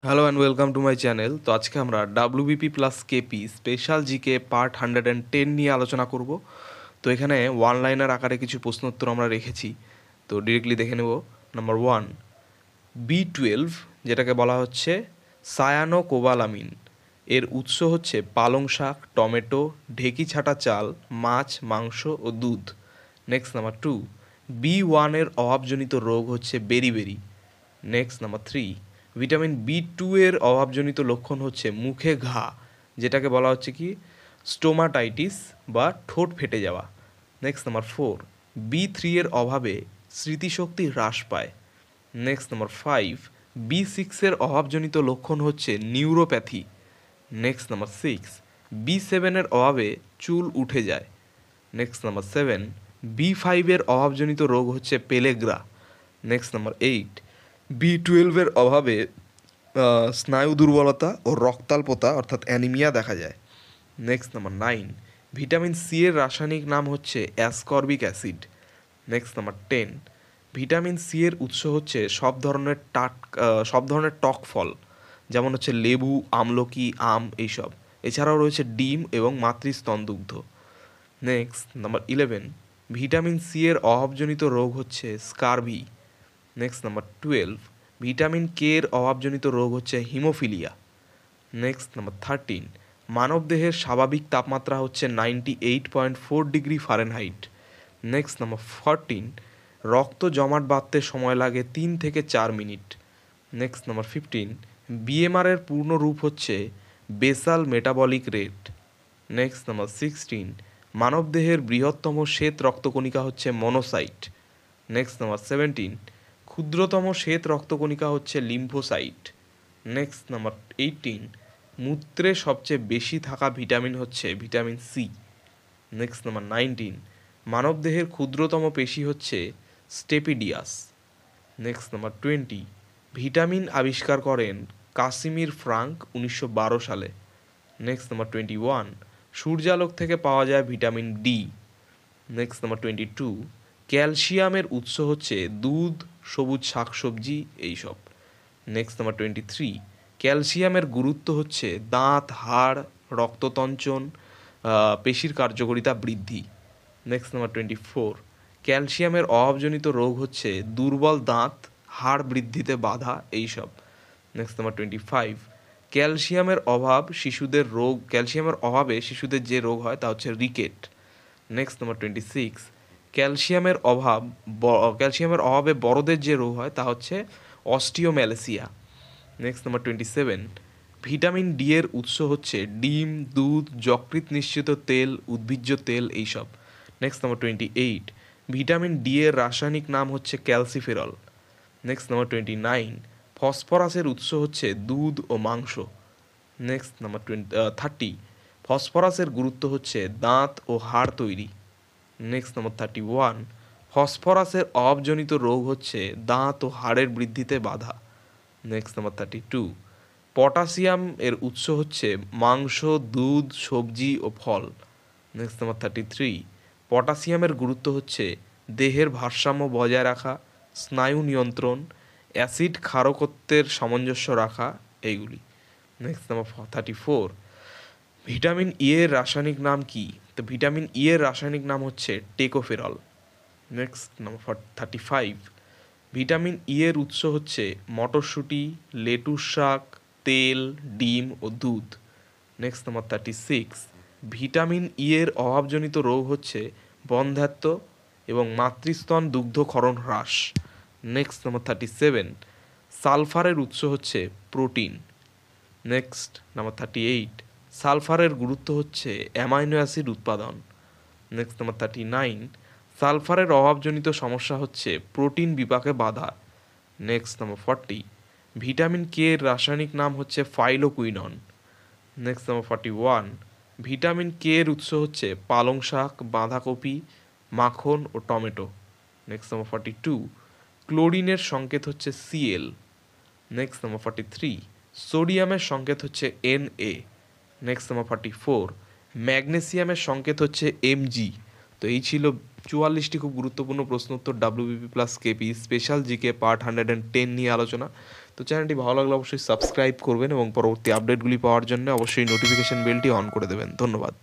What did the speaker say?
Hello and welcome to my channel. তো আজকে আমরা WBP plus KP special GK part 110 নিয়ে আলোচনা করব। তো এখানে ওয়ান লাইনার আকারে কিছু প্রশ্ন উত্তর আমরা রেখেছি, তো ডিরেক্টলি দেখে নেব। নাম্বার 1, B12, যেটাকে বলা হচ্ছে সায়ানোকোবালামিন, এর উৎস হচ্ছে পালং শাক, টমেটো, ঢেকি ছাঁটা চাল, মাছ, মাংস ও দুধ। নেক্সট নাম্বার 2, B1 এর অভাবজনিত রোগ হচ্ছে beriberi. Next number 3, vitamin B2 এর অভাবজনিত লক্ষণ হচ্ছে মুখে ঘা, যেটাকে বলা হচ্ছে কি স্টোমাটাইটিস বা ঠোঁট ফেটে যাওয়া। নেক্সট নাম্বার 4, B3 এর অভাবে স্মৃতিশক্তি হ্রাস পায়। নেক্সট নাম্বার 5, B6 এর অভাবজনিত লক্ষণ হচ্ছে নিউরোপ্যাথি। নেক্সট নাম্বার 6, B7 এর অভাবে চুল উঠে যায়। নেক্সট নাম্বার 7, B5 এর অভাবজনিত রোগ হচ্ছে পেলেগ্রা। নেক্সট নাম্বার 8, B12 এর অভাবে স্নায়ু দুর্বলতা ও রক্তাল্পতা অর্থাৎ অ্যানিমিয়া দেখা যায়। নেক্সট নাম্বার 9, ভিটামিন সি এর রাসায়নিক নাম হচ্ছে ascorbic acid. Next number 10, vitamin C এর উৎস হচ্ছে সব ধরনের টক ফল, যেমন হচ্ছে লেবু, আমলকি, আম এইসব। এছাড়াও রয়েছে ডিম এবং মাতৃস্তনদুগ্ধ। নেক্সট নাম্বার 11, ভিটামিন সি এর অভাবজনিত রোগ হচ্ছে scurvy. Next number 12, vitamin K এর অভাবজনিত রোগ হচ্ছে হিমোফিলিয়া। নেক্সট নাম্বার 13, মানবদেহের স্বাভাবিক তাপমাত্রা হচ্ছে 98.4 ডিগ্রি ফারেনহাইট। নেক্সট নাম্বার 14, রক্ত জমাট বাঁধতে সময় লাগে 3 থেকে 4 মিনিট। নেক্সট নাম্বার 15, বিএমআর এর পূর্ণ রূপ হচ্ছে basal metabolic rate. Next number 16, মানবদেহের বৃহত্তম শ্বেত রক্তকণিকা হচ্ছে মনোসাইট। নেক্সট নাম্বার 17, ক্ষুদ্রতম শ্বেত রক্তকণিকা হচ্ছে লিম্ফোসাইট। নেক্সট নাম্বার 18, মূত্রে সবচেয়ে বেশি থাকা ভিটামিন হচ্ছে ভিটামিন সি। নেক্সট নাম্বার 19, মানবদেহের ক্ষুদ্রতম পেশি হচ্ছে স্টেপিডিয়াস। নেক্সট নাম্বার 20, ভিটামিন আবিষ্কার করেন কাসিমির ফ্রাঙ্ক 1912 সালে। নেক্সট নাম্বার 21, সূর্যালোক থেকে পাওয়া যায় ভিটামিন ডি। নেক্সট নাম্বার 22, ক্যালসিয়ামের উৎস হচ্ছে দুধ, সবুজ শাকসবজি এইসব। নেক্সট নাম্বার 23, ক্যালসিয়ামের গুরুত্ব হচ্ছে দাঁত, হাড়, রক্ততঞ্চন, পেশির কার্যকারিতা বৃদ্ধি। নেক্সট নাম্বার 24, ক্যালসিয়ামের অভাবজনিত রোগ হচ্ছে দুর্বল দাঁত, হাড় বৃদ্ধিতে বাধা এইসব। নেক্সট নাম্বার 25, ক্যালসিয়ামের অভাবে শিশুদের যে রোগ হয় তা হচ্ছে রিকেট। নেক্সট নাম্বার 26, ক্যালসিয়ামের অভাবে বড়দের যে রোগ হয় তা হচ্ছে osteomalacia. Next number 27, vitamin D এর উৎস হচ্ছে ডিম, দুধ, যকৃৎ নিঃসৃত তেল, উদ্ভিজ্জ তেল এইসব। নেক্সট নাম্বার 28, ভিটামিন ডি এর রাসায়নিক নাম হচ্ছে ক্যালসিফেরল। নেক্সট নাম্বার 29, ফসফরাসের উৎস হচ্ছে দুধ ও মাংস। নেক্সট নাম্বার 30, ফসফরাসের গুরুত্ব হচ্ছে দাঁত ও হাড় তৈরি। নেক্সট নাম্বার 31, ফসফরাসের অভাবজনিত রোগ হচ্ছে দাঁত ও হাড়ের বৃদ্ধিতে বাধা। নেক্সট নাম্বার 32, পটাশিয়াম এর উৎস হচ্ছে মাংস, দুধ, সবজি ও ফল। নেক্সট নাম্বার 33, পটাশিয়ামের গুরুত্ব হচ্ছে দেহের ভারসাম্য বজায় রাখা, স্নায়ু নিয়ন্ত্রণ, অ্যাসিড ক্ষারকত্বের সামঞ্জস্য রাখা এইগুলি। নেক্সট নাম্বার 34, ভিটামিন ই এর রাসায়নিক নাম কি? তো ভিটামিন ই এর রাসায়নিক নাম হচ্ছে tocopherol. Next number 35, vitamin E এর উৎস হচ্ছে মটরশুঁটি, লেটুস শাক, তেল, ডিম ও দুধ। নেক্সট নাম্বার 36, ভিটামিন ই এর অভাবজনিত রোগ হচ্ছে বন্ধ্যাত্ব এবং মাতৃস্তন দুগ্ধক্ষরণ হ্রাস। নেক্সট নাম্বার 37, সালফারের উৎস হচ্ছে প্রোটিন। নেক্সট নাম্বার 38, সালফারের গুরুত্ব হচ্ছে অ্যামাইনো অ্যাসিড উৎপাদন। নেক্সট নাম্বার 39, সালফারের অভাবজনিত সমস্যা হচ্ছে প্রোটিন বিপাকে বাধা। নেক্সট নাম্বার 40, ভিটামিন কে এর রাসায়নিক নাম হচ্ছে phylloquinone. Next number 41, vitamin K এর উৎস হচ্ছে পালং শাক, বাঁধাকপি, মাখন ও টমেটো। নেক্সট নাম্বার 42, ক্লোরিনের সংকেত হচ্ছে Cl। নেক্সট নাম্বার 43, সোডিয়ামের সংকেত হচ্ছে Na। নেক্সট নাম্বার 44, ম্যাগনেসিয়ামের সংকেত হচ্ছে Mg। তো এই ছিল 44টি খুব গুরুত্বপূর্ণ প্রশ্ন উত্তর WBP plus KP special GK part 110 নিয়ে আলোচনা। তো চ্যানেলটি ভালো লাগলে অবশ্যই সাবস্ক্রাইব করবেন এবং পরবর্তী আপডেটগুলি পাওয়ার জন্য অবশ্যই নোটিফিকেশন বেলটি অন করে দেবেন। ধন্যবাদ।